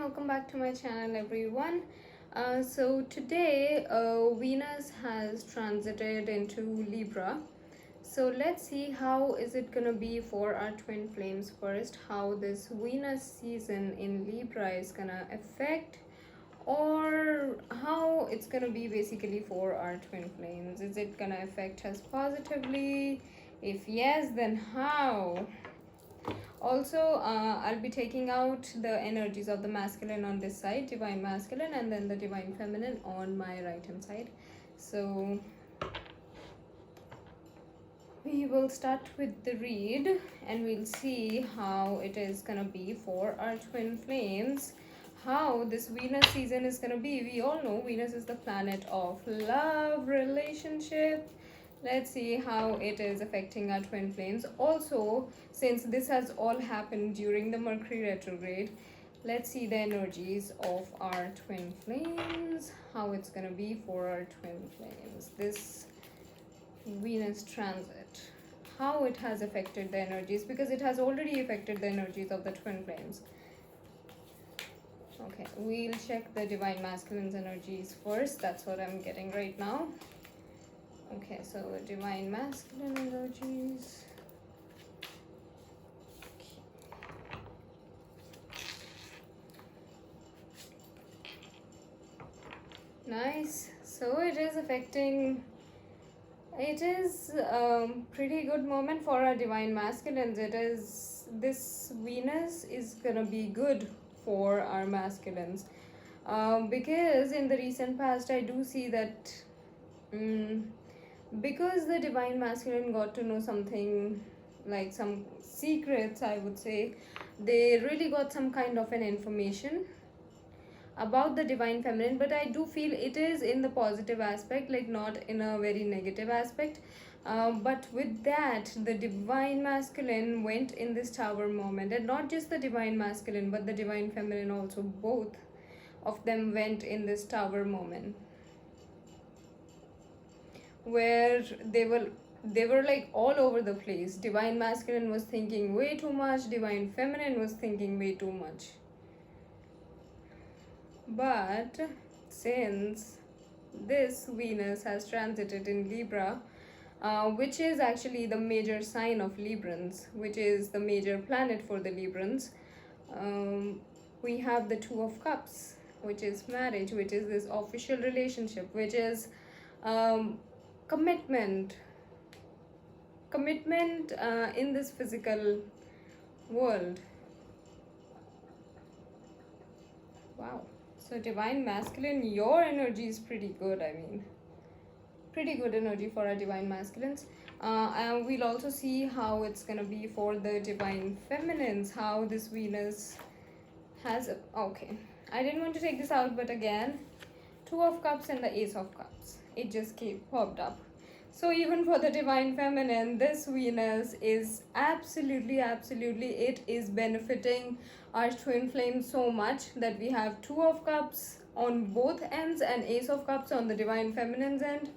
welcome back to my channel, everyone. So today Venus has transited into Libra. So let's see how is it gonna be for our twin flames. First, how this Venus season in Libra is gonna affect, or how it's gonna be basically for our twin flames. Is it gonna affect us positively? If yes, then how? Also, I'll be taking out the energies of the masculine on this side, divine masculine, and then the divine feminine on my right hand side. So we will start with the read and we'll see how it is gonna be for our twin flames. How this Venus season is gonna be. We all know Venus is the planet of love, relationship. Let's see how it is affecting our twin flames. Also, since this has all happened during the Mercury retrograde, let's see the energies of our twin flames, how it's gonna be for our twin flames. This Venus transit, how it has affected the energies, because it has already affected the energies of the twin flames. Okay, we'll check the divine masculine's energies first. That's what I'm getting right now. Okay, so divine masculine energies. Nice. So it is affecting. It is pretty good moment for our divine masculines. It is, this Venus is gonna be good for our masculines, because in the recent past I do see that. Because the divine masculine got to know something, like some secrets, I would say, they really got some kind of an information about the divine feminine, but I do feel it is in the positive aspect, like not in a very negative aspect. But with that, the divine masculine went in this tower moment, and not just the divine masculine but the divine feminine also, both of them went in this tower moment, where they were like all over the place. Divine masculine was thinking way too much, divine feminine was thinking way too much. But since this Venus has transited in Libra, which is actually the major sign of Librans, which is the major planet for the Librans, we have the Two of Cups, which is marriage, which is this official relationship, which is commitment in this physical world. Wow. So divine masculine, your energy is pretty good. I mean, pretty good energy for our divine masculines. And we'll also see how it's gonna be for the divine feminines, how this Venus has okay, I didn't want to take this out, but again, Two of Cups and the Ace of Cups, it just popped up. So even for the divine feminine, this Venus is absolutely, it is benefiting our twin flame so much that we have Two of Cups on both ends and Ace of Cups on the divine feminine's end.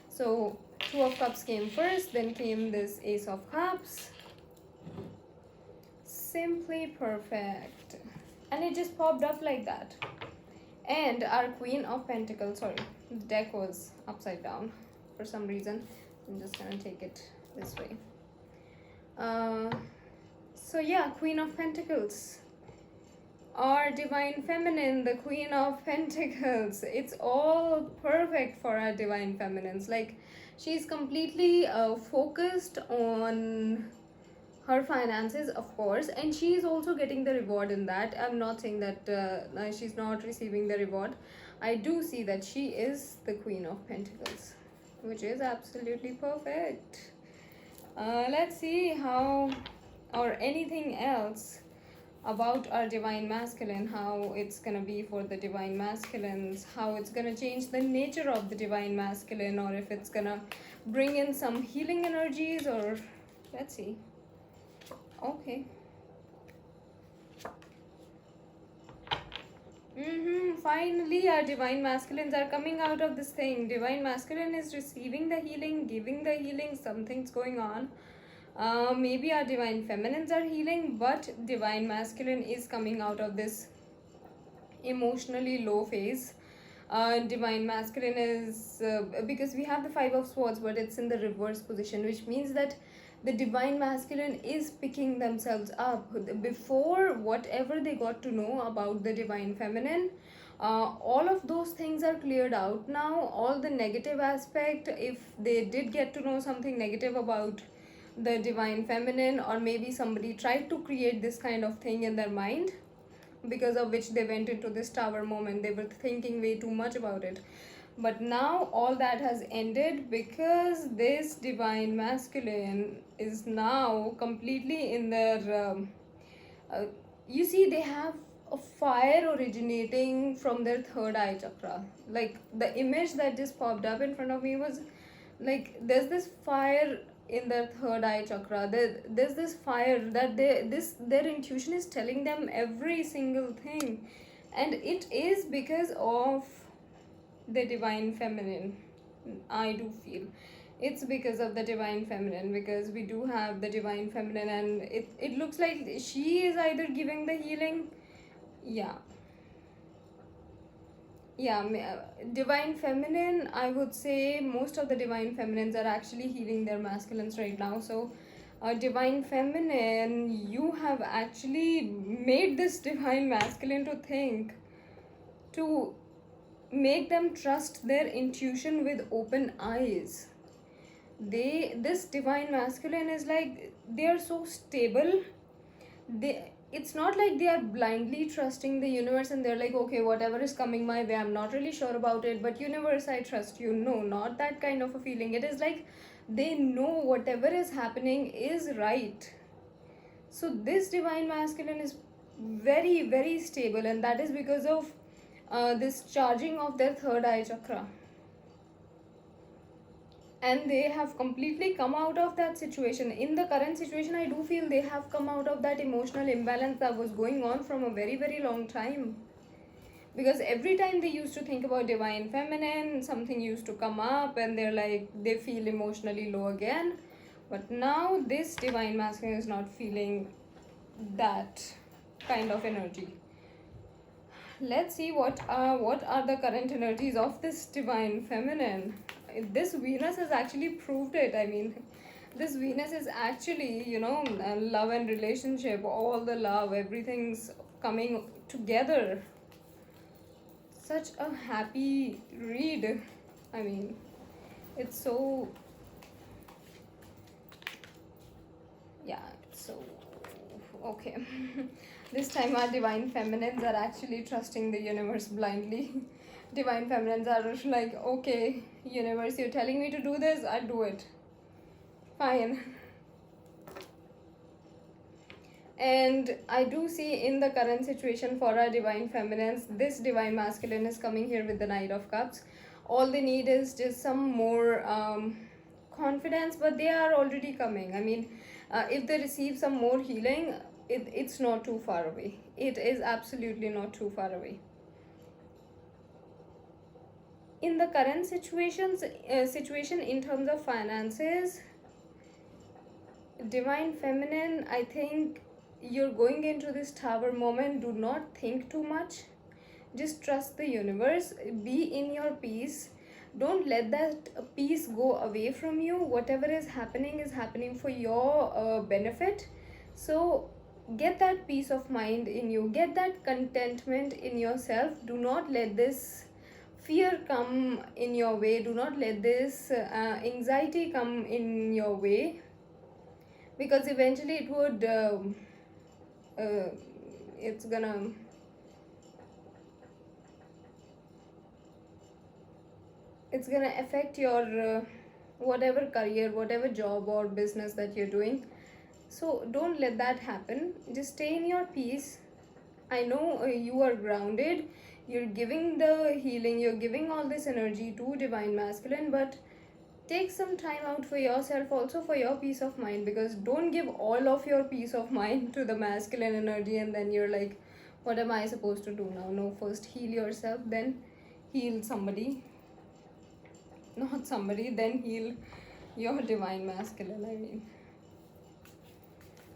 So Two of Cups came first, then came this Ace of Cups. Simply perfect. And it just popped up like that. And our Queen of Pentacles, sorry, the deck was upside down for some reason. I'm just gonna take it this way. So yeah, Queen of Pentacles, our divine feminine, the Queen of Pentacles. It's all perfect for our divine feminines. Like, she's completely focused on her finances, of course, and she is also getting the reward in that. I'm not saying that she's not receiving the reward. I do see that she is the Queen of Pentacles, which is absolutely perfect. Let's see how, or anything else about our divine masculine, how it's gonna be for the divine masculines, how it's gonna change the nature of the divine masculine, or if it's gonna bring in some healing energies, or let's see. Okay. Finally, our divine masculines are coming out of this thing. Divine masculine is receiving the healing, giving the healing. Something's going on. Maybe our divine feminines are healing, but divine masculine is coming out of this emotionally low phase. Divine masculine is because we have the five of swords, but it's in the reverse position, which means that the divine masculine is picking themselves up before whatever they got to know about the divine feminine. All of those things are cleared out now. All the negative aspect, if they did get to know something negative about the divine feminine, or maybe somebody tried to create this kind of thing in their mind, because of which they went into this tower moment, they were thinking way too much about it. But now all that has ended, because this divine masculine is now completely in their uh, you see, they have a fire originating from their third eye chakra. Like, the image that just popped up in front of me was like, there's this fire in their third eye chakra. There's this fire that their intuition is telling them every single thing, and it is because of the divine feminine. I do feel it's because of the divine feminine, because we do have the divine feminine, and it looks like she is either giving the healing. Yeah, yeah. Divine feminine, I would say most of the divine feminines are actually healing their masculines right now. So divine feminine, you have actually made this divine masculine to think, to make them trust their intuition with open eyes. This divine masculine is like, they are so stable. It's not like they are blindly trusting the universe and they're like, okay, whatever is coming my way, I'm not really sure about it, but universe, I trust you. No, not that kind of a feeling. It is like they know whatever is happening is right. So this divine masculine is very, very stable, and that is because of this charging of their third eye chakra. And they have completely come out of that situation. In the current situation, I do feel they have come out of that emotional imbalance that was going on from a very, very long time. Because every time they used to think about divine feminine, something used to come up and they're like, they feel emotionally low again. But now this divine masculine is not feeling that kind of energy. Let's see what are the current energies of this divine feminine. This Venus has actually proved it. I mean, this Venus is actually, love and relationship, all the love, everything's coming together. Such a happy read. I mean, it's so, yeah, it's so okay. This time our divine feminines are actually trusting the universe blindly. Divine feminines are like, okay, universe, you're telling me to do this, I'll do it. Fine. And I do see in the current situation for our divine feminines, this divine masculine is coming here with the Knight of Cups. All they need is just some more confidence, but they are already coming. I mean, if they receive some more healing, it's not too far away. It is absolutely not too far away. In the current situation in terms of finances, divine feminine, I think you're going into this tower moment. Do not think too much. Just trust the universe. Be in your peace. Don't let that peace go away from you. Whatever is happening for your benefit. So get that peace of mind in you. Get that contentment in yourself. Do not let this fear come in your way. Do not let this anxiety come in your way, because eventually it would it's gonna affect your whatever career, whatever job or business that you're doing. So don't let that happen. Just stay in your peace. I know you are grounded. You're giving the healing, you're giving all this energy to divine masculine, but take some time out for yourself, also for your peace of mind, because don't give all of your peace of mind to the masculine energy and then you're like, what am I supposed to do now? No, first heal yourself, then heal somebody. Not somebody, then heal your divine masculine, I mean.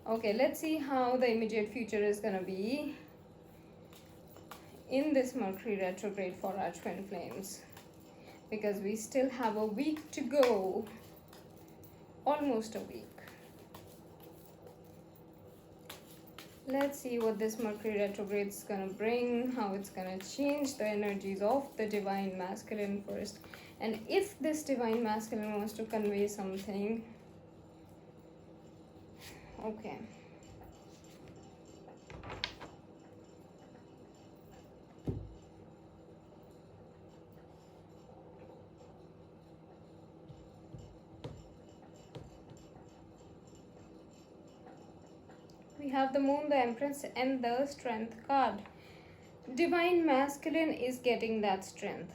Okay, let's see how the immediate future is gonna be. in this Mercury retrograde for our twin flames, because we still have a week to go, almost a week. Let's see what this Mercury retrograde is gonna bring, how it's gonna change the energies of the divine masculine first, and if this divine masculine wants to convey something. Okay. We have the Moon, the Empress, and the Strength card. Divine masculine is getting that strength.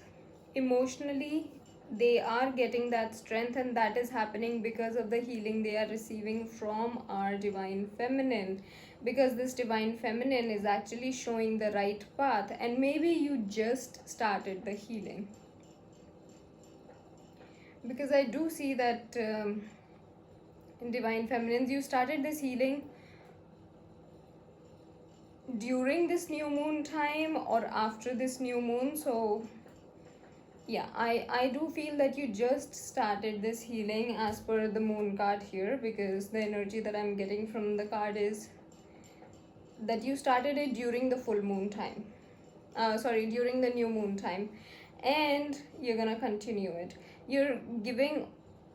Emotionally, they are getting that strength, and that is happening because of the healing they are receiving from our divine feminine. Because this divine feminine is actually showing the right path, and maybe you just started the healing. Because I do see that in divine feminines, you started this healing during this new moon time or after this new moon. So yeah, I do feel that you just started this healing as per the moon card here, because the energy that I'm getting from the card is that you started it during the full moon time, during the new moon time, and you're gonna continue it. You're giving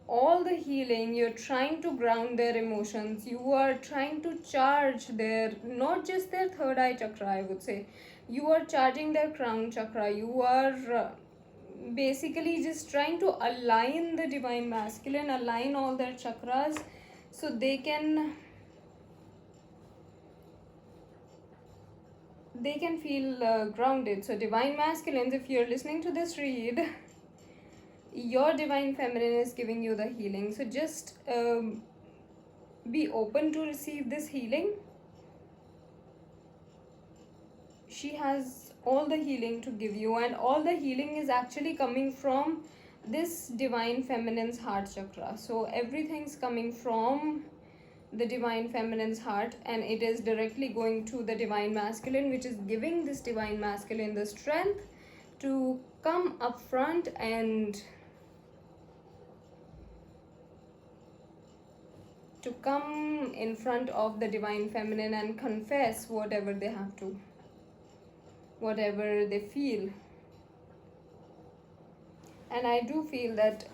all the healing, you're trying to ground their emotions, you are trying to charge their, not just their third eye chakra, I would say, you are charging their crown chakra, you are basically just trying to align the divine masculine, align all their chakras, so they can feel grounded. So divine masculines, if you're listening to this read, your divine feminine is giving you the healing. So just be open to receive this healing. She has all the healing to give you, and all the healing is actually coming from this divine feminine's heart chakra. So everything's coming from the divine feminine's heart, and it is directly going to the divine masculine, which is giving this divine masculine the strength to come up front and to come in front of the divine feminine and confess whatever they have to, whatever they feel. And I do feel that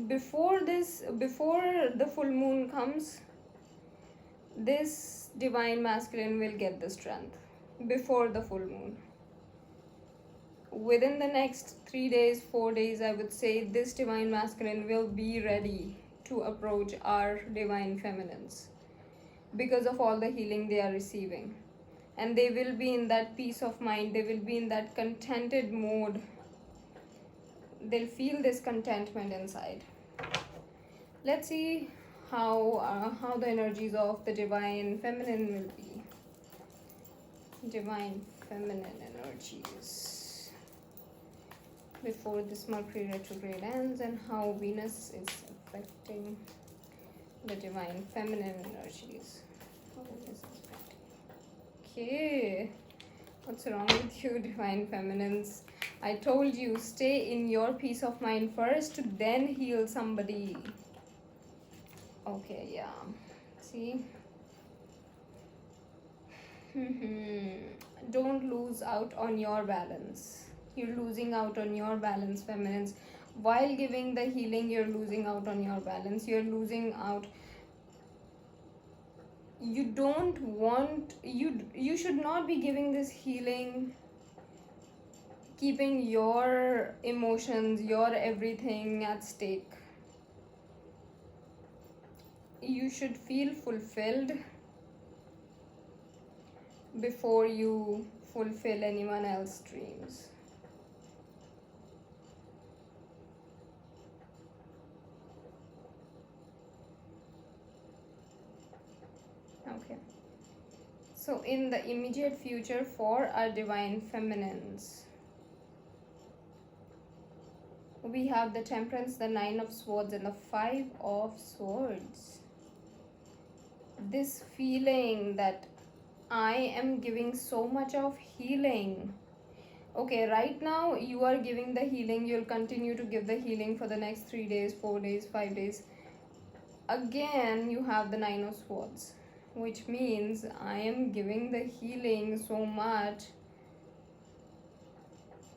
before the full moon comes, this divine masculine will get the strength before the full moon. Within the next 3 days, 4 days, I would say this divine masculine will be ready to approach our divine feminines because of all the healing they are receiving. And they will be in that peace of mind, they will be in that contented mode. They'll feel this contentment inside. Let's see how the energies of the divine feminine will be. Divine feminine energies before this Mercury retrograde ends, and how Venus is affecting the divine feminine energies. How Venus is affecting. Okay, what's wrong with you, divine feminines? I told you, stay in your peace of mind first, then heal somebody. Okay, yeah. See? Don't lose out on your balance. You're losing out on your balance, feminines. While giving the healing, you're losing out on your balance. You're losing out. You don't want, you should not be giving this healing keeping your emotions, your everything at stake. You should feel fulfilled before you fulfill anyone else's dreams. Okay. So in the immediate future for our divine feminines, we have the Temperance, the Nine of Swords, and the Five of Swords. This feeling that I am giving so much of healing. Okay, right now you are giving the healing, you'll continue to give the healing for the next 3 days, 4 days, 5 days. Again you have the Nine of Swords, which means I am giving the healing so much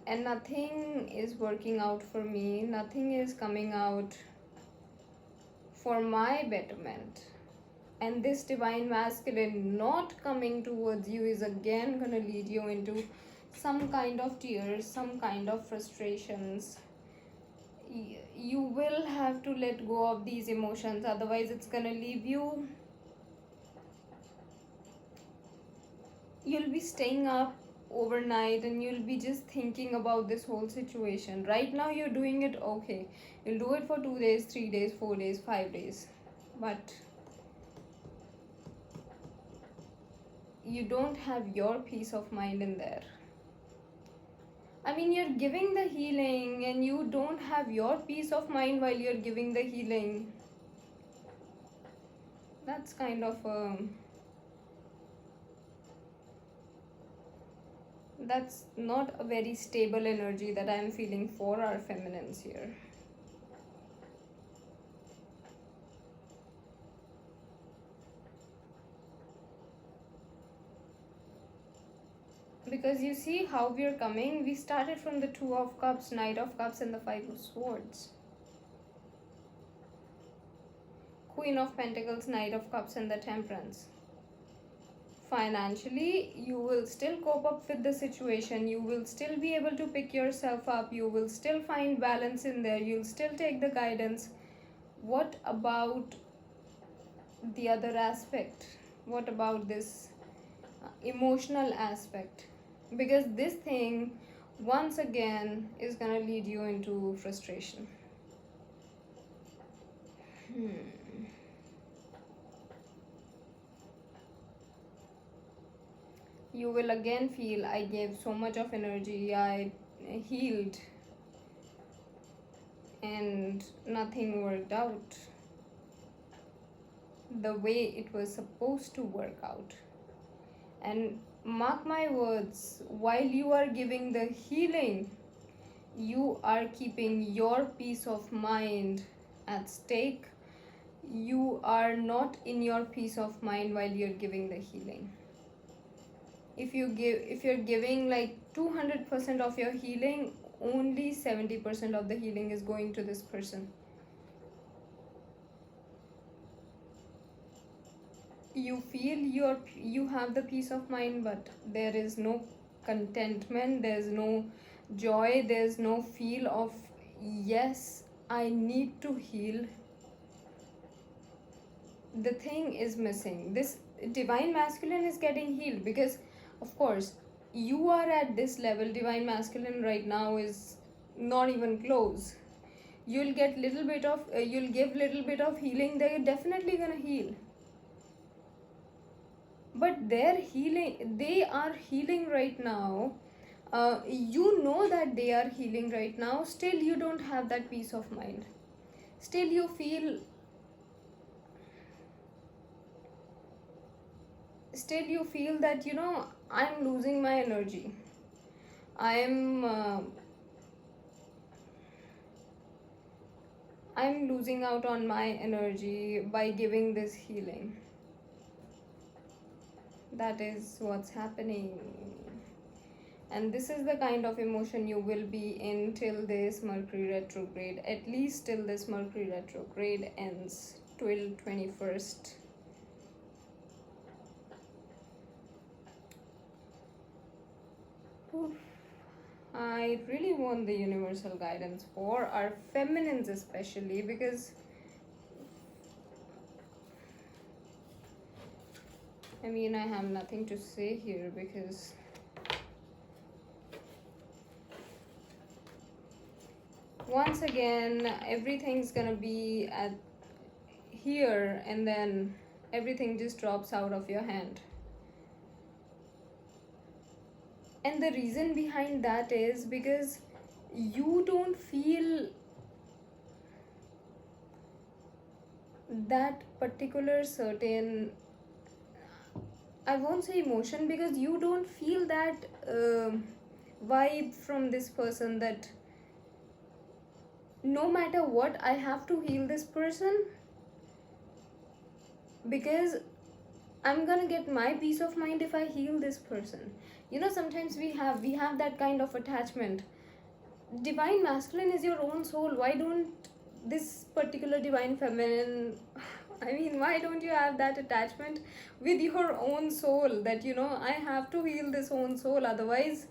and nothing is working out for me, nothing is coming out for my betterment. And this divine masculine not coming towards you is again gonna lead you into some kind of tears, some kind of frustrations. You will have to let go of these emotions, otherwise it's gonna leave you. You'll be staying up overnight and you'll be just thinking about this whole situation. Right now you're doing it okay, you'll do it for 2 days, 3 days, 4 days, 5 days, but you don't have your peace of mind in there. I mean, you're giving the healing and you don't have your peace of mind while you're giving the healing. That's kind of that's not a very stable energy that I'm feeling for our feminines here. Because you see how we're coming. We started from the Two of Cups, Knight of Cups, and the Five of Swords. Queen of Pentacles, Knight of Cups, and the Temperance. Financially, you will still cope up with the situation. You will still be able to pick yourself up. You will still find balance in there. You'll still take the guidance. What about the other aspect? What about this emotional aspect? Because this thing once again is gonna lead you into frustration. You will again feel I gave so much of energy, I healed, and nothing worked out the way it was supposed to work out. And mark my words, while you are giving the healing, you are keeping your peace of mind at stake. You are not in your peace of mind while you're giving the healing. If you're giving like 200% of your healing, only 70% of the healing is going to this person. You feel you have the peace of mind, but there is no contentment, there's no joy, there's no feel of yes, I need to heal. The thing is missing. This divine masculine is getting healed because of course you are at this level. Divine masculine right now is not even close. You'll get little bit of you'll give little bit of healing, they're definitely gonna heal. But they are healing right now. You know that they are healing right now, still you don't have that peace of mind. Still you feel that I'm losing my energy. I'm losing out on my energy by giving this healing. That is what's happening. And this is the kind of emotion you will be in till this Mercury retrograde, at least till this Mercury retrograde ends, till 21st. Oof. I really want the universal guidance for our feminines especially, because I mean, I have nothing to say here because once again everything's gonna be at here and then everything just drops out of your hand. And the reason behind that is because you don't feel that particular certain, I won't say emotion, because you don't feel that vibe from this person, that no matter what, I have to heal this person, because I'm gonna get my peace of mind if I heal this person. You know, sometimes we have that kind of attachment. Divine masculine is your own soul. Why don't this particular divine feminine, I mean, why don't you have that attachment with your own soul, that I have to heal this own soul, otherwise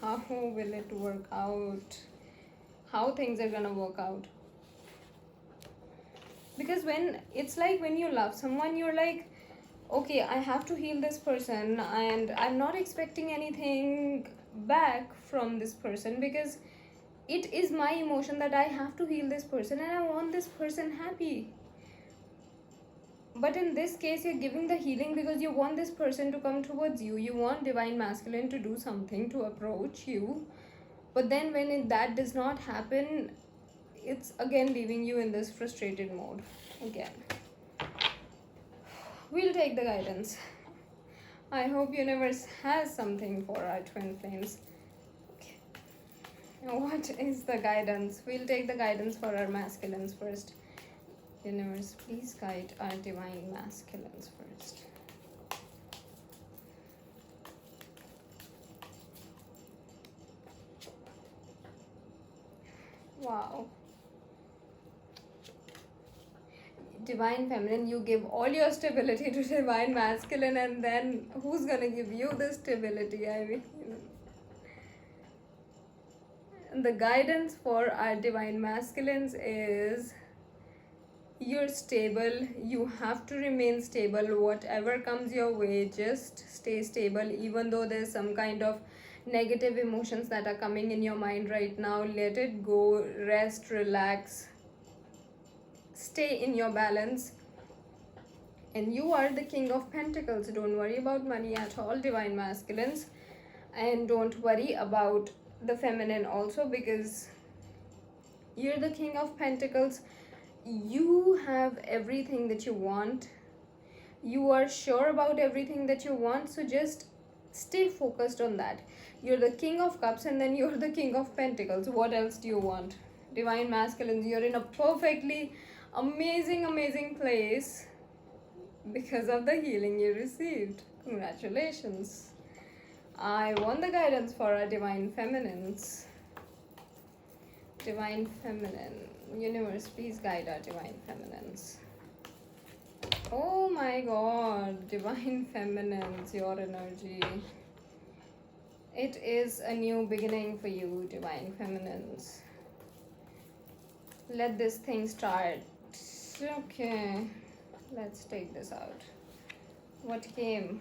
how will it work out, how things are gonna work out? Because when it's like, when you love someone, you're like, okay, I have to heal this person, and I'm not expecting anything back from this person, because it is my emotion that I have to heal this person and I want this person happy. But in this case, you're giving the healing because you want this person to come towards you. You want divine masculine to do something, to approach you. But then when that does not happen, it's again leaving you in this frustrated mode again. We'll take the guidance. I hope universe has something for our twin flames. Okay. What is the guidance? We'll take the guidance for our masculines first. Universe, please guide our divine masculines first. Wow. Divine feminine, you give all your stability to divine masculine, and then who's gonna give you the stability? I mean, the guidance for our divine masculines is, you're stable, you have to remain stable. Whatever comes your way, just stay stable. Even though there's some kind of negative emotions that are coming in your mind right now, let it go. Rest, relax, stay in your balance. And you are the King of Pentacles. Don't worry about money at all, divine masculines. And don't worry about the feminine also, because you're the King of Pentacles. You have everything that you want. You are sure about everything that you want, so just stay focused on that. You're the King of Cups, and then you're the King of Pentacles. What else do you want? Divine masculines, you're in a perfectly amazing place because of the healing you received. Congratulations. I want the guidance for our divine feminines. Divine feminine, universe, please guide our divine feminines. Oh my god, divine feminines, your energy. It is a new beginning for you, divine feminines. Let this thing start. Okay, let's take this out. What came?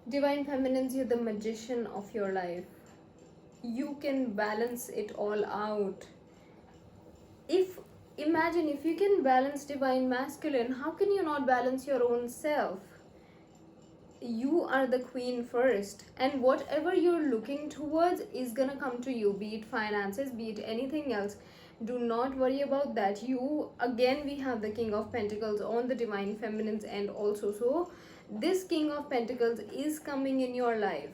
Divine feminines, you're the magician of your life. You can balance it all out. Imagine if you can balance divine masculine, how can you not balance your own self? You are the queen first, and whatever you're looking towards is gonna come to you, be it finances, be it anything else. Do not worry about that. You, again, we have the King of Pentacles on the divine feminine's end also. So this King of Pentacles is coming in your life,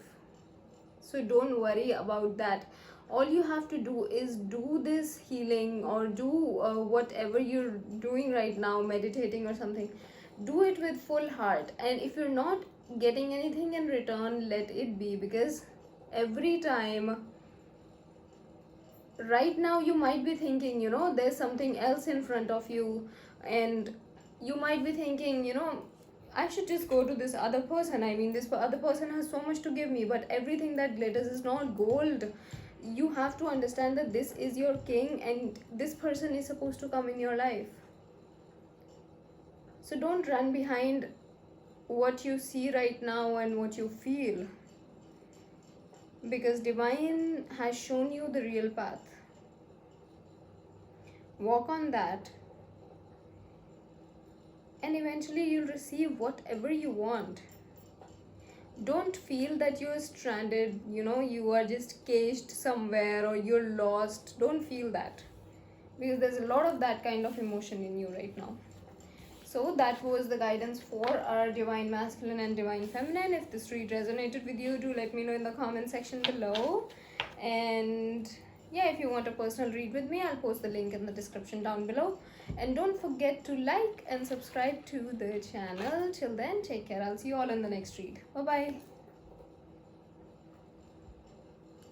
so don't worry about that. All you have to do is do this healing, or do whatever you're doing right now, meditating or something. Do it with full heart, and if you're not getting anything in return, let it be, because every time, right now, you might be thinking, there's something else in front of you, and you might be thinking, I should just go to this other person. I mean, this other person has so much to give me, but everything that glitters is not gold. You have to understand that this is your king, and this person is supposed to come in your life. So don't run behind what you see right now and what you feel, because divine has shown you the real path. Walk on that, and eventually you'll receive whatever you want. Don't feel that you're stranded, you are just caged somewhere or you're lost. Don't feel that, because there's a lot of that kind of emotion in you right now. So that was the guidance for our divine masculine and divine feminine. If this read resonated with you, do let me know in the comment section below. And yeah, if you want a personal read with me, I'll post the link in the description down below. And don't forget to like and subscribe to the channel. Till then, take care. I'll see you all in the next read. Bye bye.